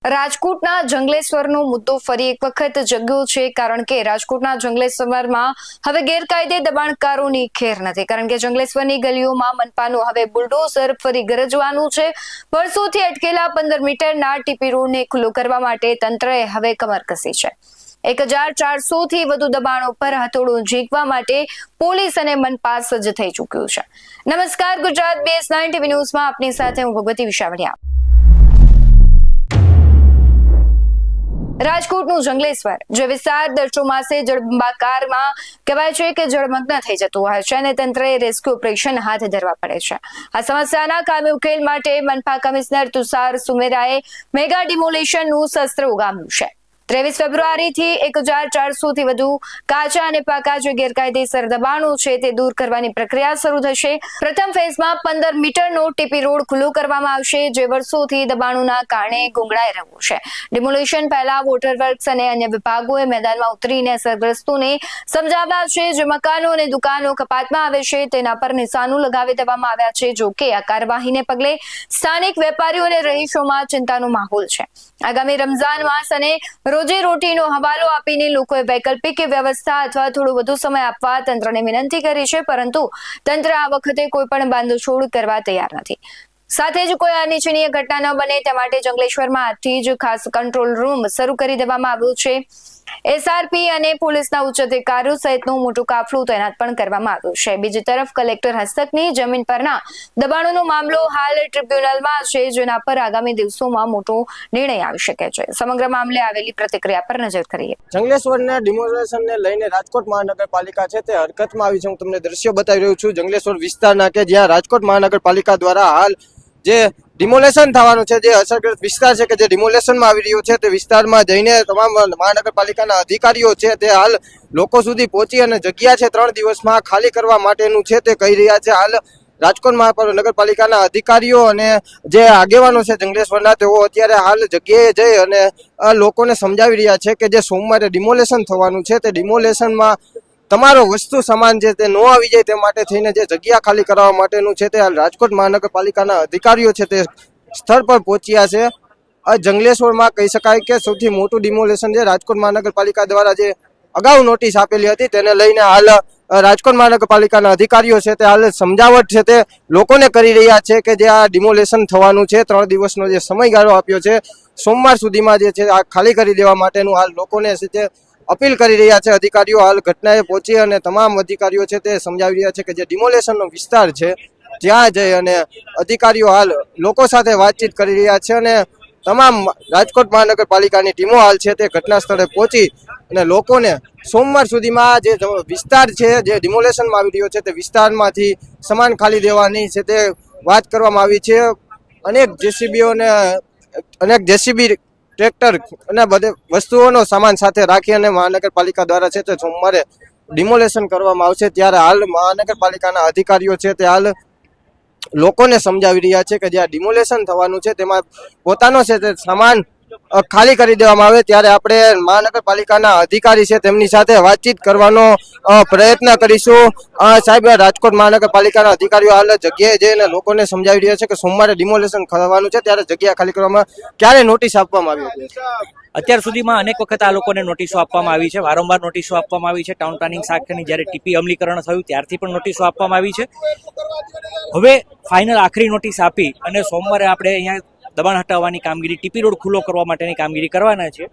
રાજકોટના જંગલેશ્વરનો મુદ્દો ફરી એક વખત જગ્યો છે કારણ કે રાજકોટના જંગલેશ્વરમાં હવે ગેરકાયદે દબાણકારોની ખેર નથી કારણ કે જંગલેશ્વરની ગલીઓમાં મનપાનું હવે બુલડોઝર ફરી ગરજવાનું છે। વર્ષોથી અટકેલા 15 મીટરના ટીપી રોડને ખુલ્લો કરવા માટે તંત્રએ હવે કમર કસી છે। 1400 થી વધુ દબાણો પર હથોડો ઝીંકવા માટે પોલીસ અને મનપા સજ્જ થઈ ચૂક્યું છે। નમસ્કાર, ગુજરાત BS9 TV ન્યૂઝમાં આપની સાથે હું ભગવતી વિશાવડિયા। રાજકોટનું જંગલેશ્વર જે વિસ્તાર દર ચોમાસે જળબંબાકારમાં કહેવાય છે કે જળમગ્ન થઈ જતું હોય છે અને તંત્રએ રેસ્ક્યુ ઓપરેશન હાથ ધરવા પડે છે। આ સમસ્યાના કાયમી ઉકેલ માટે મનપા કમિશનર તુષાર સુમેરાએ મેગા ડિમોલિશનનું શસ્ત્ર ઉગામ્યું છે। 23 ફેબ્રુઆરીથી 1400 થી વધુ કાચા અને પાકા જે ગેરકાયદેસર દબાણો છે તે દૂર કરવાની પ્રક્રિયા શરૂ થશે। પ્રથમ ફેઝમાં 15 મીટરનો ટીપી રોડ ખુલ્લો કરવામાં આવશે જે વર્ષોથી દબાણોના કારણે ગુંગળાઈ રહ્યું છે। ડિમોલિશન પહેલા વોટર વર્ક્સ અને અન્ય વિભાગોએ મેદાનમાં ઉતરીને અસરગ્રસ્તોને સમજાવ્યા છે। જે મકાનો અને દુકાનો કપાતમાં આવે છે તેના પર નિશાનો લગાવી દેવામાં આવ્યા છે। જો કે આ કાર્યવાહીને પગલે સ્થાનિક વેપારીઓ અને રહીશોમાં ચિંતાનો માહોલ છે। આગામી રમઝાન માસ અને રોજી રોટીનો હવાલો આપીને લોકોએ વૈકલ્પિક વ્યવસ્થા અથવા થોડો વધુ સમય આપવા તંત્રને વિનંતી કરી છે, પરંતુ તંત્ર આ વખતે કોઈ પણ બાંધછોડ કરવા તૈયાર નથી। સાથે જ કોઈ અનિચ્છનીય ઘટના ન બને તે માટે જંગલેશ્વરમાં આજથી જ ખાસ કંટ્રોલ રૂમ શરૂ કરી દેવામાં આવ્યો છે। SRP અને પોલીસના ઉચ્ચ અધિકારીઓ સહિતનું મોટું કાફલું તૈનાત પણ કરવામાં આવ્યું છે। બીજી તરફ કલેક્ટર હસ્તકની જમીન પરના દબાણોનો મામલો હાલ ટ્રિબ્યુનલમાં છે, જેના પર આગામી દિવસોમાં મોટો નિર્ણય આવી શકે છે। સમગ્ર મામલે આવેલી પ્રતિક્રિયા પર નજર કરીએ। જંગલેશ્વરના ડિમોલિશનને લઈને રાજકોટ મહાનગરપાલિકા છે તે હરકતમાં આવી છે। હું તમને દ્રશ્ય બતાવી રહ્યો છું જંગલેશ્વર વિસ્તારના કે જ્યાં રાજકોટ મહાનગરપાલિકા દ્વારા હાલ જે ડિમોલેશન થવાનું છે, જે અસરગ્રસ્ત વિસ્તાર છે કે જે ડિમોલેશનમાં આવી રહ્યો છે, તે વિસ્તારમાં જઈને તમામ મહાનગરપાલિકાના અધિકારીઓ છે તે હાલ લોકો સુધી પહોંચી અને જગ્યા છે 3 દિવસમાં ખાલી કરવા માટેનું છે તે કહી રહ્યા છે। હાલ રાજકોટ મહાનગરપાલિકાના અધિકારીઓ અને જે આગેવાનો છે જંગલેશ્વરના, તેઓ અત્યારે હાલ જગ્યાએ જઈ અને લોકોને સમજાવી રહ્યા છે કે જે સોમવારે ડિમોલેશન થવાનું છે તે ડિમોલેશનમાં તમારો વસ્તુ સામાન છે તે ન આવી જાય તે માટે થઈને જે જગ્યા ખાલી કરાવવા માટેનું છે તે હાલ રાજકોટ મહાનગરપાલિકાના અધિકારીઓ છે તે સ્થળ પર પહોંચ્યા છે। આ જંગલેશ્વરમાં કહી શકાય કે સૌથી મોટું ડિમોલેશન છે। રાજકોટ મહાનગરપાલિકા દ્વારા જે અગાઉ નોટિસ આપેલી હતી તેને લઈને હાલ રાજકોટ મહાનગરપાલિકાના અધિકારીઓ છે તે હાલ સમજાવટ છે તે લોકોને કરી રહ્યા છે કે જે આ ડિમોલેશન થવાનું છે 3 દિવસનો જે સમયગાળો આપ્યો છે, સોમવાર સુધીમાં જે છે આ ખાલી કરી દેવા માટેનું હાલ લોકોને છે તે અપીલ કરી રહ્યા છે। અધિકારીઓ હાલ ઘટનાએ પહોંચી અને તમામ અધિકારીઓ છે તે સમજાવી રહ્યા છે કે જે ડિમોલેશનનો વિસ્તાર છે જ્યાં જઈ અને અધિકારીઓ હાલ લોકો સાથે વાતચીત કરી રહ્યા છે અને તમામ રાજકોટ મહાનગરપાલિકાની ટીમો હાલ છે તે ઘટના સ્થળે પહોંચી અને લોકોને સોમવાર સુધીમાં જે વિસ્તાર છે જે ડિમોલેશનમાં આવી રહ્યો છે તે વિસ્તારમાંથી સામાન ખાલી દેવાની છે તે વાત કરવામાં આવી છે। અનેક જેસીબી ટ્રેક્ટર અને બધે વસ્તુઓનો સામાન સાથે રાખી અને મહાનગરપાલિકા દ્વારા છે તે સોમવારે ડિમોલેશન કરવામાં આવશે। ત્યારે હાલ મહાનગરપાલિકાના અધિકારીઓ છે તે હાલ લોકોને સમજાવી રહ્યા છે કે જે આ ડિમોલેશન થવાનું છે તેમાં પોતાનો છે તે સામાન ખાલી કરી દેવામાં આવે। ત્યારે આપણે મહાનગરપાલિકાના અધિકારી છે તેમની સાથે વાતચીત કરવાનો પ્રયત્ન કરીશું। સાહેબ, રાજકોટ મહાનગરપાલિકાના અધિકારીઓ હાલ જગ્યાએ જઈને લોકોને સમજાવી રહ્યા છે કે સોમવારે ડિમોલેશન થવાનું છે, ત્યારે જગ્યા ખાલી કરવામાં ક્યારે નોટિસ આપવામાં આવી હતી? અત્યાર સુધીમાં અનેક વખત આ લોકોને નોટિસો આપવામાં આવી છે, વારંવાર નોટિસો આપવામાં આવી છે। ટાઉન પ્લાનિંગ શાખાની જ્યારે ટીપી અમલીકરણ થયું ત્યારથી પણ નોટિસો આપવામાં આવી છે। હવે ફાઇનલ આખરી નોટિસ આપી અને સોમવારે આપણે અહીંયા દબાણ હટાવવાની કામગીરી, ટીપી રોડ ખુલ્લો કરવા માટેની કામગીરી કરવાના છે।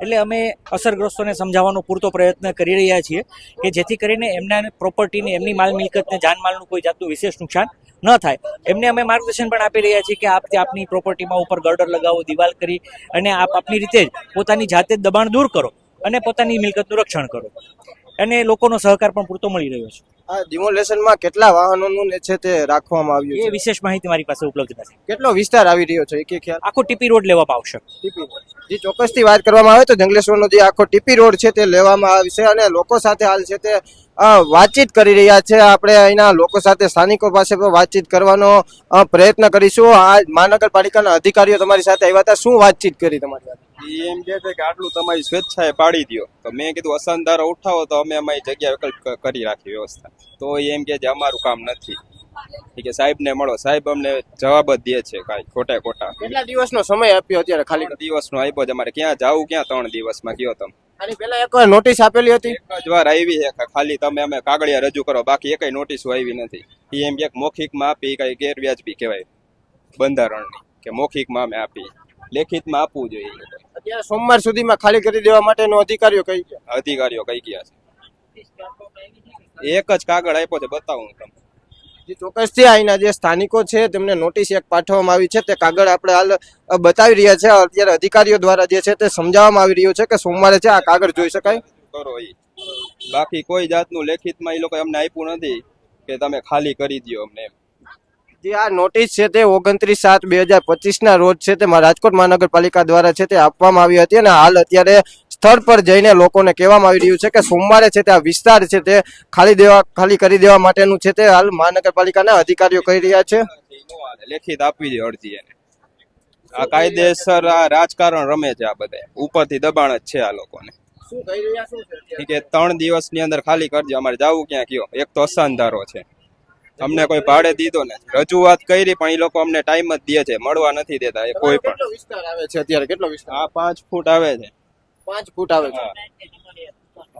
એટલે અમે અસરગ્રસ્તોને સમજાવવાનો પૂરતો પ્રયત્ન કરી રહ્યા છીએ કે જેથી કરીને એમના પ્રોપર્ટીને, એમની માલ મિલકતને, જાનમાલનું કોઈ જાતનું વિશેષ નુકસાન ન થાય। એમને અમે માર્ગદર્શન પણ આપી રહ્યા છીએ કે આપ આપની પ્રોપર્ટીમાં ઉપર ગર્ડર લગાવો, દિવાલ કરી અને આપ આપની રીતે જ પોતાની જાતે જ દબાણ દૂર કરો અને પોતાની મિલકતનું રક્ષણ કરો, અને લોકોનો સહકાર પણ પૂરતો મળી રહ્યો છે। આ ડિમોલેશનમાં કેટલા વાહનોનું છે તે રાખવામાં આવ્યું છે? એ વિશેષ માહિતી મારી પાસે ઉપલબ્ધ નથી। કેટલો વિસ્તાર આવી રહ્યો છે એ ખ્યાલ? આખો ટીપી રોડ લેવામાં આવશે। જે ચોક્કસથી વાત કરવામાં આવે તો જંગલેશ્વરનો જે આખો ટીપી રોડ છે તે લેવામાં આવશે અને લોકો સાથે હાલ છે તે વાતચીત કરી રહ્યા છે। આપણે અહીંના લોકો સાથે, સ્થાનિકો પાસે પણ વાતચીત કરવાનો પ્રયત્ન કરીશું। આ મહાનગરપાલિકાના અધિકારીઓ તમારી સાથે આવ્યા હતા, શું વાતચીત કરી તમારી સાથે? એમ કે છે કે આટલું તમારી સ્વેચ્છાએ પાડી દો, તો મેં કીધું અસંધારો ઉઠાવો તો અમે અમારી જગ્યા વિકલ્પ કરી રાખી વ્યવસ્થા, તો એમ કે અમારું કામ નથી। ઈ કે સાહેબ ને મળો. સાહેબ અમને જવાબ જ દે છે કાંઈ ખોટા ખોટા. કેટલા દિવસનો સમય આપ્યો અત્યારે ખાલી 3 દિવસનો આપ્યો છે અમારે. ક્યાં જાવું ક્યાં 3 દિવસમાં કયો તમે? આની પહેલા એકવાર નોટિસ આપેલી હતી. એક જ વાર આવી છે ખાલી તમે અમે કાગળિયા રજૂ કરો, બાકી એકય નોટિસો આવી નથી. ઈ એમ કે મૌખિકમાં આપી, કઈ ગેરવ્યાજબી કહેવાય બંધારણની, કે મૌખિકમાં અમે આપી, લેખિતમાં આપવું જોઈએ. અત્યારે સોમવાર સુધીમાં ખાલી કરી દેવા માટેનો અધિકારીઓ કહી ગયા. અધિકારીઓ કઈ ગયા છે? એક જ કાગળ આપ્યો છે, બતાવું તમને. જે ચોક્કસથી અહીંના જે સ્થાનિકો છે તેમને નોટિસ એક પાઠવવામાં આવી છે. તે કાગળ આપણે હાલ બતાવી રહ્યા છે. અત્યારે અધિકારીઓ દ્વારા જે છે તે સમજાવવામાં આવી રહ્યું છે કે સોમવારે છે આ કાગળ જોઈ શકાય. કરો ઈ. બાકી કોઈ જાતનું લેખિતમાં એ લોકો અમને આપ્યું નથી કે તમે ખાલી કરી દો અમને એમ. જે આ નોટિસ છે તે 29/7/2025 ના રોજ છે તે રાજકોટ મહાનગરપાલિકા દ્વારા છે તે આપવામાં આવી હતી અને હાલ અત્યારે સ્થળ પર જઈને લોકોને કહેવામાં આવી રહ્યું છે કે સોમવારે છે તે આ વિસ્તાર છે તે ખાલી કરી દેવા માટેનું છે તે હાલ મહાનગરપાલિકાના અધિકારીઓ કહી રહ્યા છે. લેખિત આપવી દે અરજી એને. આ કાયદેસર આ રાજકારણ રમે છે આ બધા, ઉપરથી દબાણ જ છે આ લોકોને. શું કહી રહ્યા શું છે કે 3 દિવસની અંદર ખાલી કરજો. અમારે જાવું ક્યાં કયો? એક તો અસાનધારો છે, અમને કોઈ ભાડે દીધો નથી. રજૂઆત કરી પણ એ લોકો અમને ટાઈમ જ દે છે, મળવા નથી દેતા એ કોઈ પણ. કેટલો વિસ્તાર આવે છે અત્યારે? કેટલો વિસ્તાર? આ 5 ફૂટ આવે છે. 5 ફૂટ આવે છે.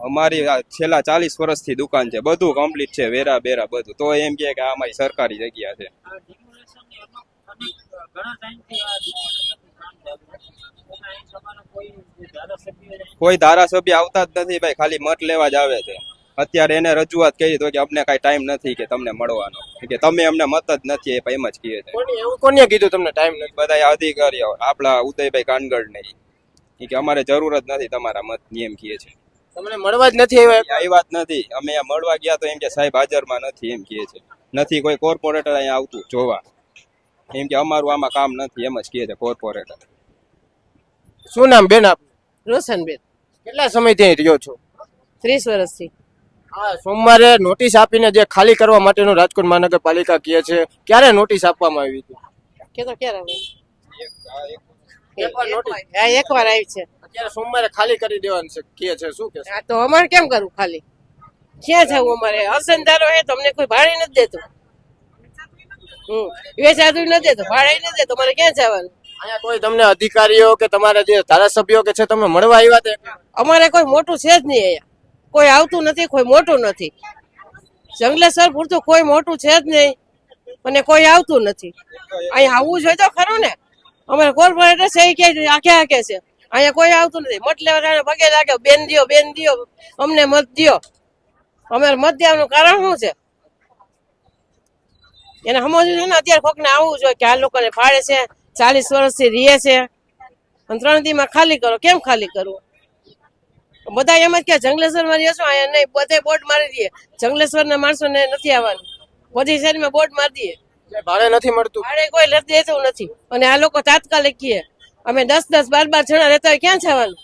અમારી આ છેલ્લા 40 વર્ષથી દુકાન છે, બધું કમ્પ્લીટ છે, વેરા બેરા બધું. તો એમ કે આ અમારી સરકારી જગ્યા છે. કોઈ ધારાસભ્ય આવતા જ નથી ભાઈ, ખાલી મત લેવા જ આવે છે. અત્યારે એને રજૂઆત કરી તો કે અમને કઈ ટાઈમ નથી કે તમને મળવાનો, કે તમે અમને મત જ નથી, એ એમ જ કહે છે. એવું કોને કીધું તમને ટાઈમ નથી? બધા અધિકારીઓ આપણા ઉદયભાઈ કાનગડ ને કે અમારે જરૂર જ નથી તમારા મત ની એમ કહે છે. તમને મળવા જ નથી આવ્યા? આવ્યા જ નથી. અમે અહીંયા મળવા ગયા તો એમ કે સાહેબ હાજરમાં નથી એમ કહે છે. નથી કોઈ કોર્પોરેટર અહીંયા આવતું જોવા, એમ કે અમારું આમાં કામ નથી એમ જ કહે છે કોર્પોરેટર. શું નામ બેન આપ? રોશનબેન, કેટલા સમયથી અહીં રહ્યો છો? 30 વર્ષથી. હા, સોમવારે નોટિસ આપીને જે ખાલી કરવા માટેનું રાજકોટ મહાનગરપાલિકા કહે છે, ક્યારે નોટિસ આપવામાં આવી હતી? કે તો ક્યારે આવે? એકવાર નોટિસ આ એકવાર આવી છે. અત્યારે સોમવારે ખાલી કરી દેવાનું છે કહે છે. શું કે આ તો અમારે કેમ કરવું ખાલી? ક્યાં જવું અમારે? અસંધારો હે તો અમને કોઈ ભાડે નથી દેતું. વેચાતું નથી દેતું, ભાડે નથી દેતું, અમારે ક્યાં જવાનું? અહીંયા કોઈ તમને અધિકારીઓ કે તમારા જે ધારાસભ્યો કે છે તમે મળવા આવ્યા હતા? અમારે કોઈ મોટું છે જ નહીં અહીંયા. કોઈ આવતું નથી, કોઈ મોટું નથી. જંગલેશ્વર પૂરતું કોઈ મોટું છે જ નહીં અને કોઈ આવતું નથી. અહીંયા આવવું જોઈએ તો ખરું ને. અમારે કોર્પોરેટર છે એ ક્યાંય આખે આખે છે, અહીંયા કોઈ આવતું નથી. મત લેવા પગે લાગે, બેન દ્યો, બેન દ્યો, અમને મત દ્યો. અમારે મત દેવાનું કારણ શું છે? એને સમજવું છે ને. અત્યારે કોકને આવવું જોઈએ કે આ લોકોને ફાળે છે, 40 વર્ષથી રીએ છે અને 3 દીમાં ખાલી કરો. કેમ ખાલી કરવું? બધા એમ જ કે જંગલેશ્વર માં રહીશું, અહીંયા નહીં. બધે બોર્ડ મારી દઈએ જંગલેશ્વર ના માણસો ને નથી આવવાનું. બધી શહેરમાં બોર્ડ મારી દઈએ. ભાડે નથી મળતું. ભાડે કોઈ નથી દેતું નથી. અને આ લોકો તાત્કાલિક કહે અમે 10-10, 12-12 જણા રહેતા હોય, ક્યાં જવાનું?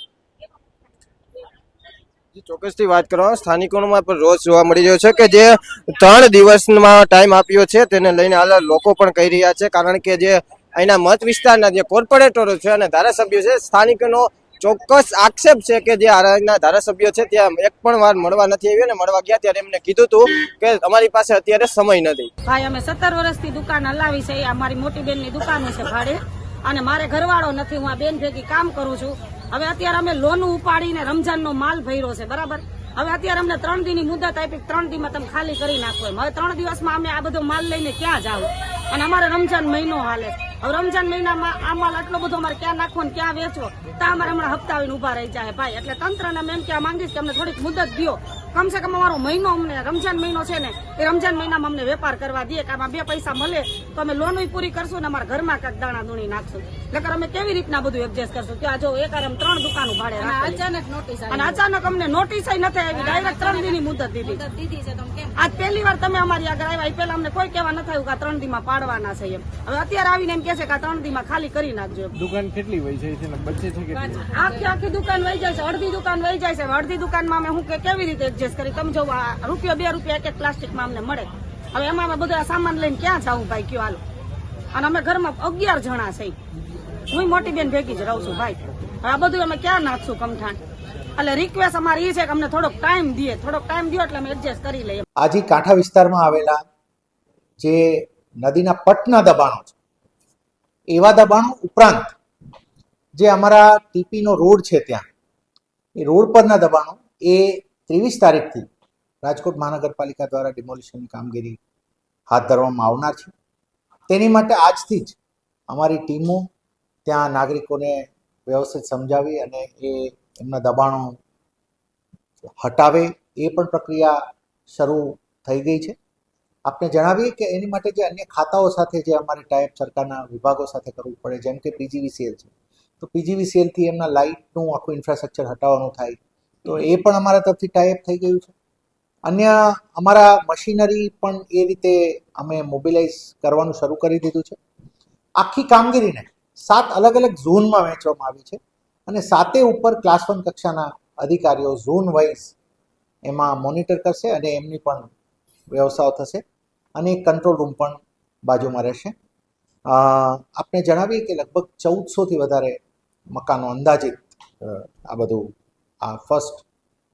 ચોક્કસથી વાત કરવા સ્થાનિકોમાં પણ રોજ જોવા મળી રહ્યો છે કે જે 3 દિવસમાં ટાઈમ આપ્યો છે તેને લઈને હાલ લોકો પણ કહી રહ્યા છે. કારણ કે જે અહીંના મત વિસ્તારના જે કોર્પોરેટરો છે અને ધારાસભ્યો છે, સ્થાનિકોનો ચોક્કસ આક્ષેપ છે કે જે આના ધારાસભ્યો છે ત્યાં એક પણ વાર મળવા નથી આવ્યા ને મળવા ગયા ત્યારે એમને કીધું હતું કે અમારી પાસે અત્યારે સમય નથી. ભાઈ અમે 17 વર્ષથી દુકાન હલાવી છે. આ મારી મોટી બેનની દુકાનો છે ભાડે, અને મારે ઘરવાળો નથી. હું આ બેન ભેગી કામ કરું છું. હવે અત્યારે અમે લોન ઉપાડીને રમજાનનો માલ ભર્યો છે, બરાબર. હવે અત્યારે અમને 3 દીની મુદત આપી, 3 દીમાં તમે ખાલી કરી નાખો એમ. હવે 3 દિવસમાં અમે આ બધો માલ લઈને ક્યાં જાવ? અને અમારે રમજાન મહિનો હાલે. હવે રમજાન મહિનામાં આ માલ આટલો બધો અમારે ક્યાં નાખવો ને ક્યાં વેચવો? તો અમારે હમણાં હપ્તા આવીને ઉભા રહી જાય ભાઈ. એટલે તંત્રને અમે એમ કહેવા માંગીશ કે અમને થોડીક મુદત દો. કમસે કમ અમારો મહિનો, અમને રમજાન મહિનો છે ને એ રમજાન મહિનામાં અમને વેપાર કરવા દે કે આમાં 2 પૈસા મળે તો અમે લોન પૂરી કરશું ને અમારા ઘરમાં કાંઈક દાણા દૂણી નાખશું. એટલે અમે કેવી રીતના બધું એડજસ્ટ કરશું? ત્યાં જો એક 3 દુકાનો ભાડે અચાનક નોટિસ, અને અચાનક અમને નોટિસ નથી આવી. ડાયરેક્ટ 3 દીની મુદત દીધી છે. આજ પહેલી વાર તમે અમારી આગળ આવ્યા. એ પહેલા અમને કોઈ કહેવા નથી આવ્યું કે આ 3 દીમાં પાડવાના છે એમ. હવે અત્યારે આવીને એમ કે છે કે આ 3 દીમાં ખાલી કરી નાખજો. દુકાન કેટલી વહી જાય છે ને બચે છે કેટલી? આખી દુકાન વહી જાય છે. અડધી દુકાન વહી જાય છે. અડધી દુકાનમાં અમે હું કેવી રીતે એડજસ્ટ કરી? તમે જો ₹2 એક પ્લાસ્ટિકમાં અમને મળે. હવે એમાં અમે બધા સામાન લઈને ક્યાં જાવું ભાઈ? કયો હાલો. અને અમે ઘરમાં 11 જણા છે. હું મોટી બેન ભેગી જ રહું છું ભાઈ. હવે આ બધું અમે ક્યાં નાખશું કમઠાણ? એટલે રિક્વેસ્ટ અમારી એ છે કે અમને થોડોક ટાઈમ દો એટલે અમે એડજસ્ટ કરી લઈએ. આજે કાંઠા વિસ્તારમાં આવેલા જે નદીના પટના દબાણો છે એવા દબાણો ઉપરાંત જે અમારા ટીપીનો રોડ છે ત્યાં એ રોડ પરના દબાણો એ 23 તારીખથી રાજકોટ મહાનગરપાલિકા દ્વારા ડિમોલિશનની કામગીરી હાથ ધરવામાં આવનાર છે. તેની માટે આજથી જ અમારી ટીમો ત્યાં નાગરિકોને વ્યવસ્થિત સમજાવી અને એમના દબાણો હટાવે એ પણ પ્રક્રિયા શરૂ થઈ ગઈ છે. આપને જણાવીએ કે એની માટે જે અન્ય ખાતાઓ સાથે જે અમારે ટાઈપ સરકારના વિભાગો સાથે કરવું પડે, જેમ કે PGVCL છે, તો PGVCL થી એમના લાઇટનું આખું ઇન્ફ્રાસ્ટ્રક્ચર હટાવવાનું થાય, તો એ પણ અમારા તરફથી ટાઈપ થઈ ગયું છે. અન્ય અમારા મશીનરી પણ એ રીતે અમે મોબિલાઇઝ કરવાનું શરૂ કરી દીધું છે. આખી કામગીરીને 7 અલગ અલગ ઝોનમાં વહેંચવામાં આવી છે અને 7 ઉપર ક્લાસ 1 કક્ષાના અધિકારીઓ ઝોન વાઇઝ એમાં મોનિટર કરશે અને એમની પણ વ્યવસ્થાઓ થશે અને એક કંટ્રોલ રૂમ પણ બાજુમાં રહેશે. આપને જણાવીએ કે લગભગ 1400થી વધારે મકાનો અંદાજિત આ બધું આ ફર્સ્ટ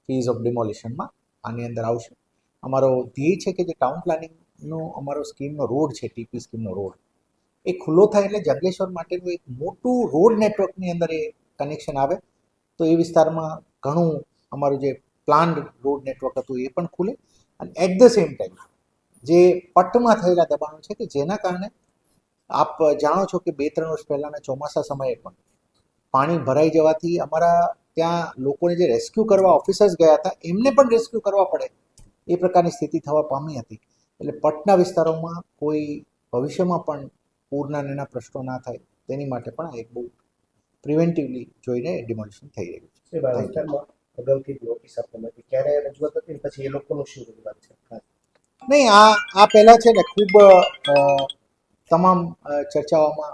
ફેઝ ઓફ ડિમોલિશનમાં આની અંદર આવશે. અમારો ધ્યેય છે કે જે ટાઉન પ્લાનિંગનો અમારો સ્કીમનો રોડ છે, ટીપી સ્કીમનો રોડ, એ ખુલ્લો થાય એટલે જંગલેશ્વર માટેનું એક મોટું રોડ નેટવર્કની અંદર એ કનેક્શન આવે, તો એ વિસ્તારમાં ઘણું અમારું જે પ્લાન્ડ રોડ નેટવર્ક હતું એ પણ ખુલે અને એટ ધ સેમ ટાઈમ જે પટ્ટમાં થયેલા દબાણો છે કે જેના કારણે આપ જાણો છો કે 2-3 વર્ષ પહેલાંના ચોમાસા સમયે પણ પાણી ભરાઈ જવાથી અમારા ત્યાં લોકોને જે રેસ્ક્યુ કરવા ઓફિસર્સ ગયા હતા એમને પણ રેસ્ક્યુ કરવા પડે એ પ્રકારની સ્થિતિ થવા પામી હતી. એટલે પટના વિસ્તારોમાં કોઈ ભવિષ્યમાં પણ પૂરના એના પ્રશ્નો ના થાય તેની માટે પણ એક બહુ પ્રિવેન્ટિવલી જોઈને ડિમોલિશન થઈ રહ્યું છે. અગાઉથી નોટિસ આપવામાં હતી, ક્યારે રજૂઆત હતી પછી એ લોકોનું શું રજૂઆત છે? નહીં, આ પહેલાં છે ને ખૂબ તમામ ચર્ચાઓમાં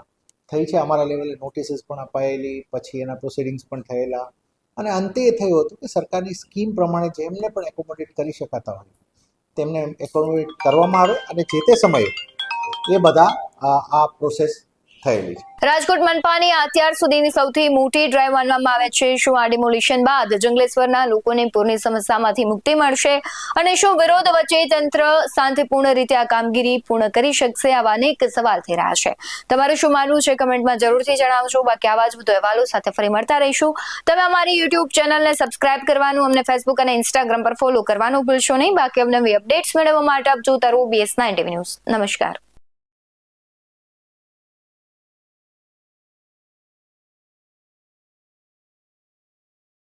થઈ છે. અમારા લેવલે નોટિસીસ પણ અપાયેલી, પછી એના પ્રોસિડિંગ્સ પણ થયેલા અને અંતે એ થયું હતું કે સરકારની સ્કીમ પ્રમાણે જેમને પણ એકોમોડેટ કરી શકાતા હોય તેમને એકોમોડેટ કરવામાં આવે અને જે તે સમયે એ બધા આ પ્રોસેસ થયેલી છે. રાજકોટ મનપાની અત્યાર સુધીની સૌથી મોટી ડ્રાઈવ માનવામાં આવે છે. શું આ ડિમોલિશન બાદ જંગલેશ્વરના લોકોને પૂરની સમસ્યામાંથી મુક્તિ મળશે અને શું વિરોધ વચ્ચે તંત્ર શાંતિપૂર્ણ રીતે આ કામગીરી પૂર્ણ કરી શકશે? આવા અનેક સવાલ થઈ રહ્યા છે. તમારું શું માનવું છે કમેન્ટમાં જરૂરથી જણાવજો. બાકી આવા જ વધુ અહેવાલો સાથે ફરી મળતા રહીશું. તમે અમારી યુટ્યુબ ચેનલને સબસ્ક્રાઇબ કરવાનું, અમને ફેસબુક અને ઇન્સ્ટાગ્રામ પર ફોલો કરવાનું ભૂલશો નહીં. બાકી અવનવી અપડેટ્સ મેળવવા માટે આપ જોતા રહો BS9 TV ન્યૂઝ. નમસ્કાર.